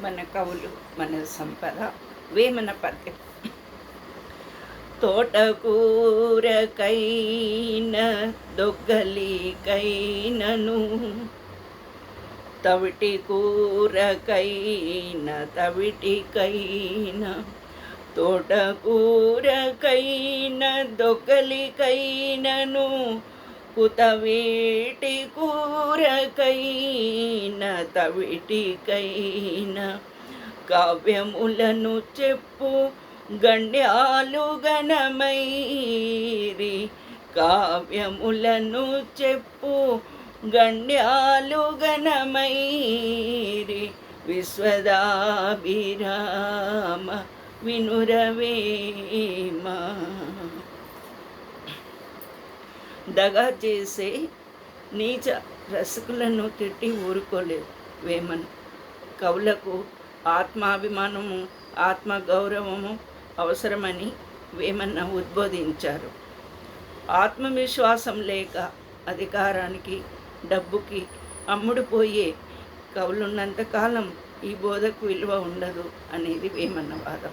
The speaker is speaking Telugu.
మన కవులు మన సంపద వేమన పద్యం. తోటకూరకైన దొగ్గలికైనను, తవిటి కూరకైన తవిటికైన, తోటకూరకైన దొగ్గలికైనను, కుతవేటి కూరకైన తవిటికైన, కావ్యములను చెప్పు గణ్యాలు గణమైరి, కావ్యములను చెప్పు గణ్యాలు గణమైరి, విశ్వదాభిరామ వినురవేమ. దగా చేసే నీచ రసికులను తిట్టి ఊరుకోలేదు వేమన్. కవులకు ఆత్మాభిమానము, ఆత్మగౌరవము అవసరమని వేమన్న ఉద్బోధించారు. ఆత్మవిశ్వాసం లేక అధికారానికి, డబ్బుకి అమ్ముడుపోయే కవులున్నంతకాలం ఈ బోధకు విలువ ఉండదు అనేది వేమన్న వాదం.